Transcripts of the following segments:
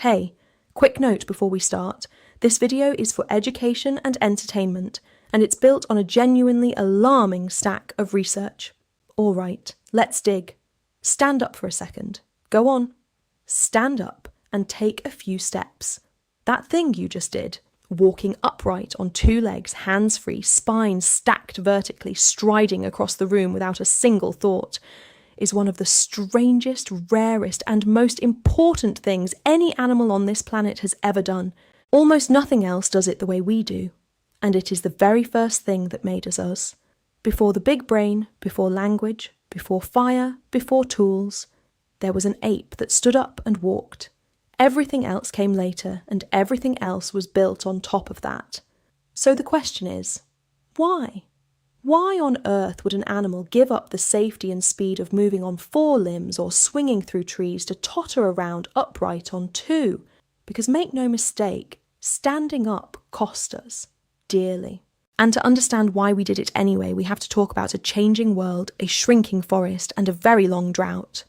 Hey, quick note before we start. This video is for education and entertainment, and it's built on a genuinely alarming stack of research. All right, let's dig. Stand up for a second. Go on. Stand up and take a few steps. That thing you just did, walking upright on two legs, hands-free, spine stacked vertically, striding across the room without a single thought, is one of the strangest, rarest, and most important things any animal on this planet has ever done. Almost nothing else does it the way we do, and it is the very first thing that made us us. Before the big brain, before language, before fire, before tools, there was an ape that stood up and walked. Everything else came later, and everything else was built on top of that. So the question is, why? Why on earth would an animal give up the safety and speed of moving on four limbs or swinging through trees to totter around upright on two? Because make no mistake, standing up cost us dearly. And to understand why we did it anyway, we have to talk about a changing world, a shrinking forest, and a very long drought.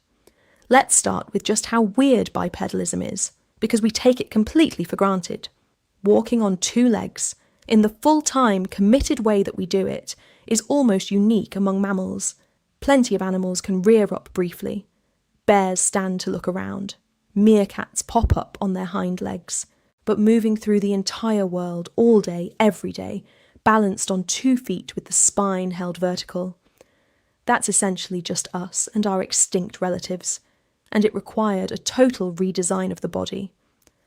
Let's start with just how weird bipedalism is, because we take it completely for granted. Walking on two legs, in the full-time, committed way that we do it, is almost unique among mammals. Plenty of animals can rear up briefly. Bears stand to look around. Meerkats pop up on their hind legs. But moving through the entire world, all day, every day, balanced on 2 feet with the spine held vertical. That's essentially just us and our extinct relatives, and it required a total redesign of the body.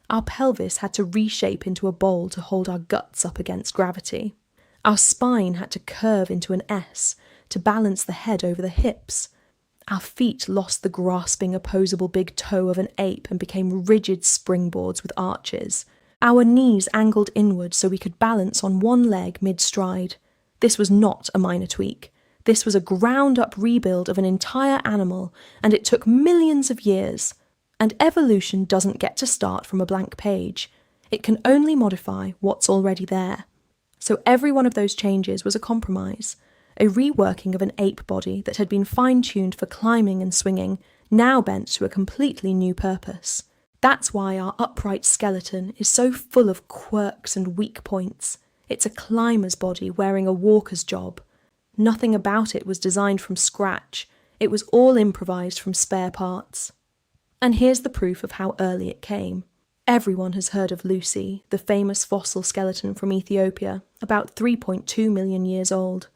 Our pelvis had to reshape into a bowl to hold our guts up against gravity. Our spine had to curve into an S to balance the head over the hips. Our feet lost the grasping, opposable big toe of an ape and became rigid springboards with arches. Our knees angled inward so we could balance on one leg mid-stride. This was not a minor tweak. This was a ground-up rebuild of an entire animal, and it took millions of years. And evolution doesn't get to start from a blank page. It can only modify what's already there. So every one of those changes was a compromise, a reworking of an ape body that had been fine-tuned for climbing and swinging, now bent to a completely new purpose. That's why our upright skeleton is so full of quirks and weak points. It's a climber's body wearing a walker's job. Nothing about it was designed from scratch. It was all improvised from spare parts. And here's the proof of how early it came. Everyone has heard of Lucy, the famous fossil skeleton from Ethiopia, about 3.2 million years old.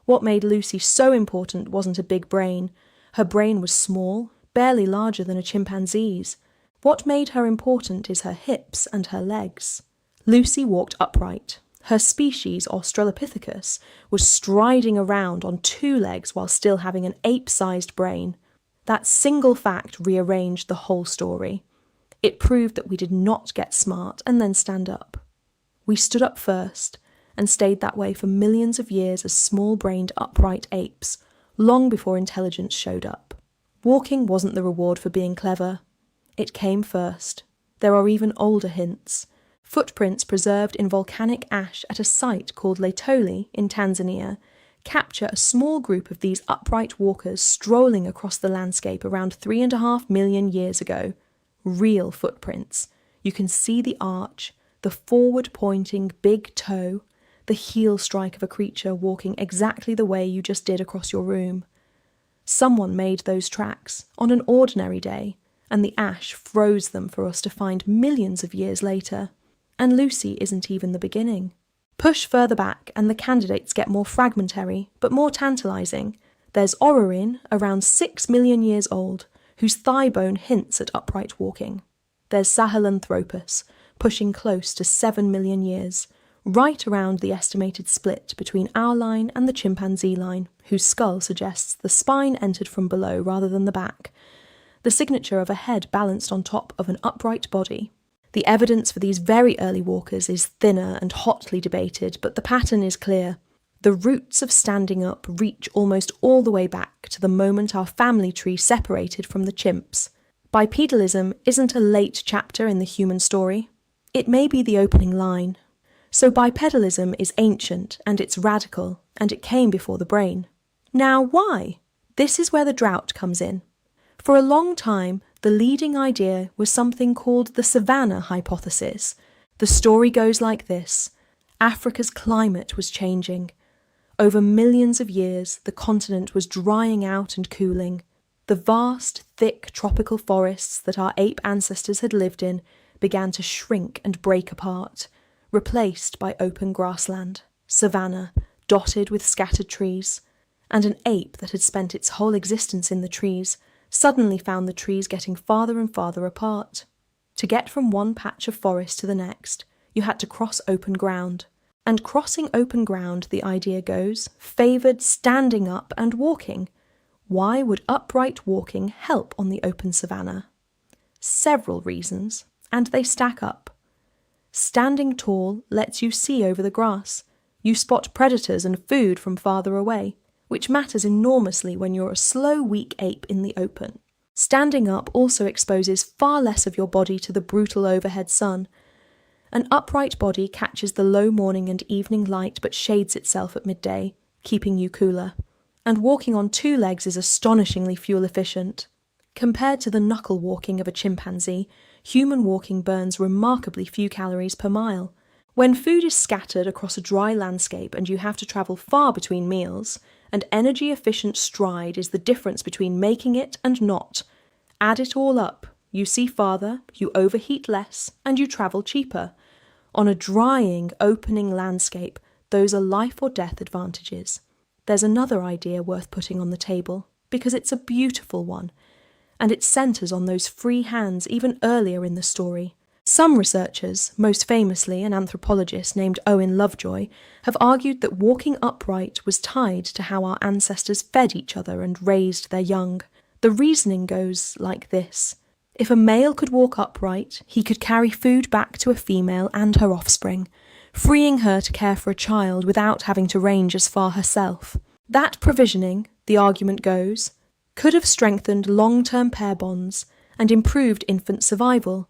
What made Lucy so important wasn't a big brain. Her brain was small, barely larger than a chimpanzee's. What made her important is her hips and her legs. Lucy walked upright. Her species, Australopithecus, was striding around on 2 legs while still having an ape-sized brain. That single fact rearranged the whole story. It proved that we did not get smart and then stand up. We stood up first and stayed that way for millions of years as small-brained upright apes, long before intelligence showed up. Walking wasn't the reward for being clever. It came first. There are even older hints. Footprints preserved in volcanic ash at a site called Laetoli in Tanzania capture a small group of these upright walkers strolling across the landscape around 3.5 million years ago. Real footprints. You can see the arch, the forward-pointing big toe, the heel strike of a creature walking exactly the way you just did across your room. Someone made those tracks on an ordinary day, and the ash froze them for us to find millions of years later. And Lucy isn't even the beginning. Push further back and the candidates get more fragmentary, but more tantalising. There's Orrorin, around 6 million years old, whose thigh bone hints at upright walking. There's Sahelanthropus, pushing close to 7 million years, right around the estimated split between our line and the chimpanzee line, whose skull suggests the spine entered from below rather than the back, the signature of a head balanced on top of an upright body. The evidence for these very early walkers is thinner and hotly debated, but the pattern is clear. The roots of standing up reach almost all the way back to the moment our family tree separated from the chimps. Bipedalism isn't a late chapter in the human story. It may be the opening line. So bipedalism is ancient and it's radical, and it came before the brain. Now why? This is where the drought comes in. For a long time, The leading idea was something called the savanna hypothesis. The story goes like this. Africa's climate was changing. Over millions of years, the continent was drying out and cooling. The vast, thick tropical forests that our ape ancestors had lived in began to shrink and break apart, replaced by open grassland, savanna, dotted with scattered trees. And an ape that had spent its whole existence in the trees suddenly found the trees getting farther and farther apart. To get from one patch of forest to the next, you had to cross open ground. And crossing open ground, the idea goes, favoured standing up and walking. Why would upright walking help on the open savanna? Several reasons, and they stack up. Standing tall lets you see over the grass. You spot predators and food from farther away, which matters enormously when you're a slow, weak ape in the open. Standing up also exposes far less of your body to the brutal overhead sun. An upright body catches the low morning and evening light but shades itself at midday, keeping you cooler. And walking on two legs is astonishingly fuel efficient. Compared to the knuckle walking of a chimpanzee, human walking burns remarkably few calories per mile. When food is scattered across a dry landscape and you have to travel far between meals, an energy-efficient stride is the difference between making it and not. Add it all up, you see farther, you overheat less, and you travel cheaper. On a drying, opening landscape, those are life or death advantages. There's another idea worth putting on the table, because it's a beautiful one, and it centres on those free hands even earlier in the story. Some researchers, most famously an anthropologist named Owen Lovejoy, have argued that walking upright was tied to how our ancestors fed each other and raised their young. The reasoning goes like this. If a male could walk upright, he could carry food back to a female and her offspring, freeing her to care for a child without having to range as far herself. That provisioning, the argument goes, could have strengthened long-term pair bonds and improved infant survival.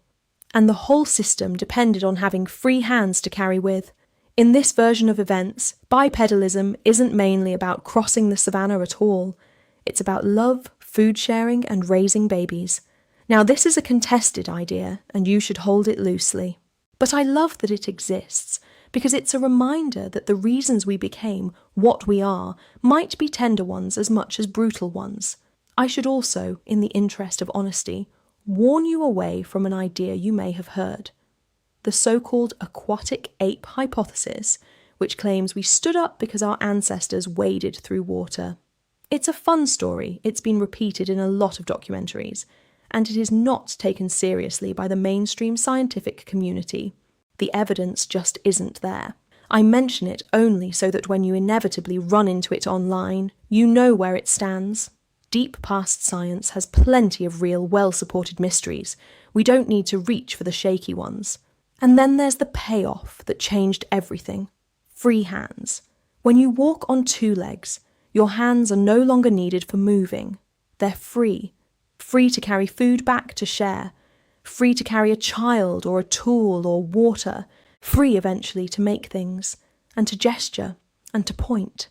And the whole system depended on having free hands to carry with. In this version of events, bipedalism isn't mainly about crossing the savanna at all. It's about love, food sharing, and raising babies. Now this is a contested idea, and you should hold it loosely. But I love that it exists, because it's a reminder that the reasons we became what we are might be tender ones as much as brutal ones. I should also, in the interest of honesty, warn you away from an idea you may have heard. The so-called aquatic ape hypothesis, which claims we stood up because our ancestors waded through water. It's a fun story, it's been repeated in a lot of documentaries, and it is not taken seriously by the mainstream scientific community. The evidence just isn't there. I mention it only so that when you inevitably run into it online, you know where it stands. Deep past science has plenty of real, well-supported mysteries. We don't need to reach for the shaky ones. And then there's the payoff that changed everything. Free hands. When you walk on two legs, your hands are no longer needed for moving. They're free. Free to carry food back to share. Free to carry a child or a tool or water. Free eventually to make things, and to gesture, and to point.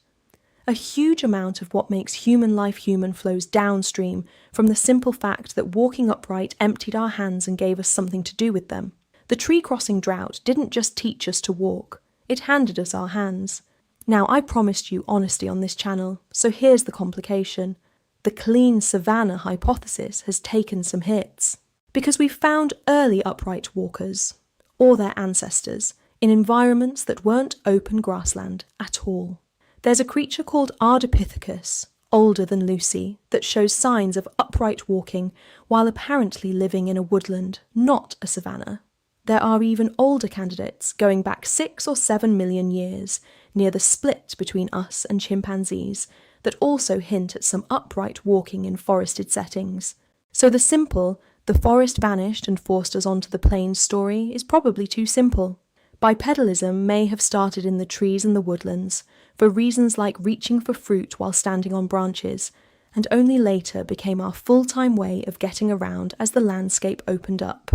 A huge amount of what makes human life human flows downstream from the simple fact that walking upright emptied our hands and gave us something to do with them. The tree-crossing drought didn't just teach us to walk, it handed us our hands. Now, I promised you honesty on this channel, so here's the complication. The clean savanna hypothesis has taken some hits, because we've found early upright walkers, or their ancestors, in environments that weren't open grassland at all. There's a creature called Ardipithecus, older than Lucy, that shows signs of upright walking while apparently living in a woodland, not a savanna. There are even older candidates going back 6 or 7 million years, near the split between us and chimpanzees, that also hint at some upright walking in forested settings. So the simple, the forest vanished and forced us onto the plains story is probably too simple. Bipedalism may have started in the trees and the woodlands, for reasons like reaching for fruit while standing on branches, and only later became our full-time way of getting around as the landscape opened up.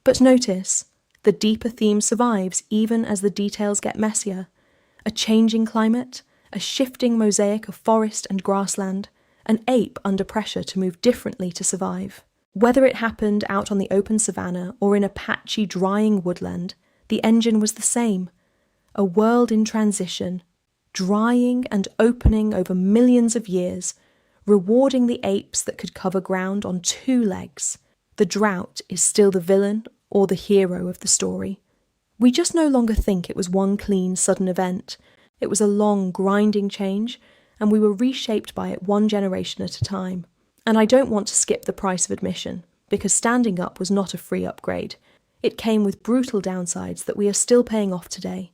But notice, the deeper theme survives even as the details get messier. A changing climate, a shifting mosaic of forest and grassland, an ape under pressure to move differently to survive. Whether it happened out on the open savanna or in a patchy, drying woodland, the engine was the same. A world in transition, drying and opening over millions of years, rewarding the apes that could cover ground on 2 legs. The drought is still the villain or the hero of the story. We just no longer think it was one clean, sudden event. It was a long, grinding change, and we were reshaped by it one generation at a time. And I don't want to skip the price of admission, because standing up was not a free upgrade. It came with brutal downsides that we are still paying off today.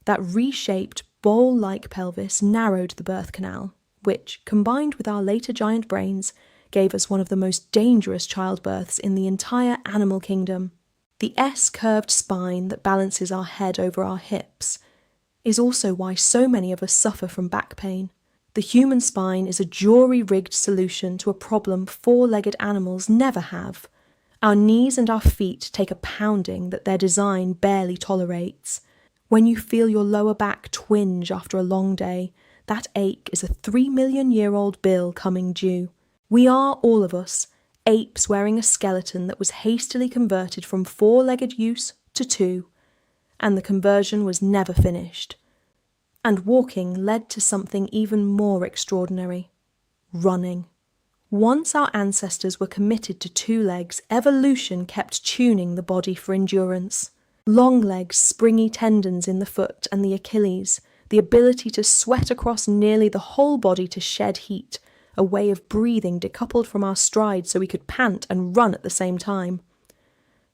That reshaped, bowl-like pelvis narrowed the birth canal, which, combined with our later giant brains, gave us one of the most dangerous childbirths in the entire animal kingdom. The S-curved spine that balances our head over our hips is also why so many of us suffer from back pain. The human spine is a jury-rigged solution to a problem 4-legged animals never have. Our knees and our feet take a pounding that their design barely tolerates. When you feel your lower back twinge after a long day, that ache is a 3-million-year-old bill coming due. We are, all of us, apes wearing a skeleton that was hastily converted from 4-legged use to 2, and the conversion was never finished. And walking led to something even more extraordinary: running. Once our ancestors were committed to 2 legs, evolution kept tuning the body for endurance. Long legs, springy tendons in the foot and the Achilles, the ability to sweat across nearly the whole body to shed heat, a way of breathing decoupled from our stride so we could pant and run at the same time.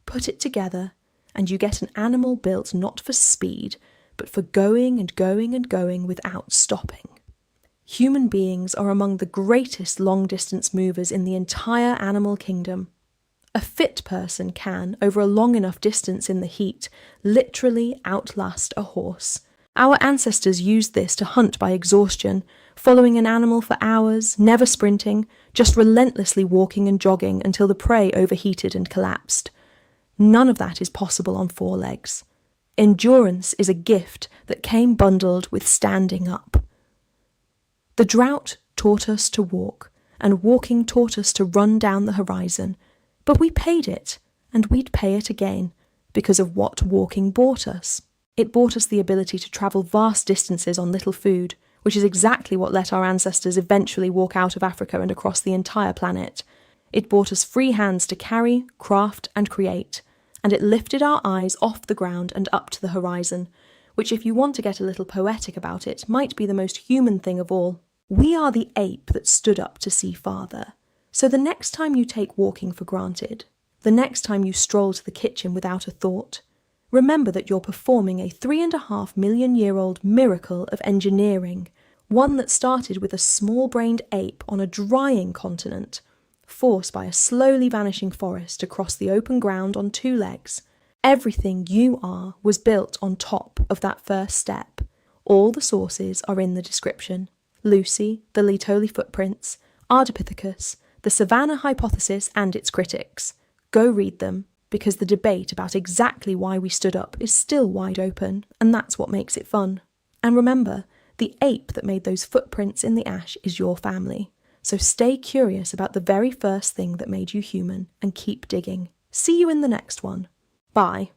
Put it together, and you get an animal built not for speed, but for going and going and going without stopping. Human beings are among the greatest long-distance movers in the entire animal kingdom. A fit person can, over a long enough distance in the heat, literally outlast a horse. Our ancestors used this to hunt by exhaustion, following an animal for hours, never sprinting, just relentlessly walking and jogging until the prey overheated and collapsed. None of that is possible on 4 legs. Endurance is a gift that came bundled with standing up. The drought taught us to walk, and walking taught us to run down the horizon, but we paid it, and we'd pay it again, because of what walking bought us. It bought us the ability to travel vast distances on little food, which is exactly what let our ancestors eventually walk out of Africa and across the entire planet. It bought us free hands to carry, craft, and create, and it lifted our eyes off the ground and up to the horizon, which, if you want to get a little poetic about it, might be the most human thing of all. We are the ape that stood up to see farther. So the next time you take walking for granted, the next time you stroll to the kitchen without a thought, remember that you're performing a 3.5-million-year-old miracle of engineering, one that started with a small-brained ape on a drying continent, forced by a slowly vanishing forest to cross the open ground on 2 legs. Everything you are was built on top of that first step. All the sources are in the description. Lucy, the Laetoli footprints, Ardipithecus, the savanna hypothesis and its critics. Go read them, because the debate about exactly why we stood up is still wide open, and that's what makes it fun. And remember, the ape that made those footprints in the ash is your family. So stay curious about the very first thing that made you human and keep digging. See you in the next one. Bye.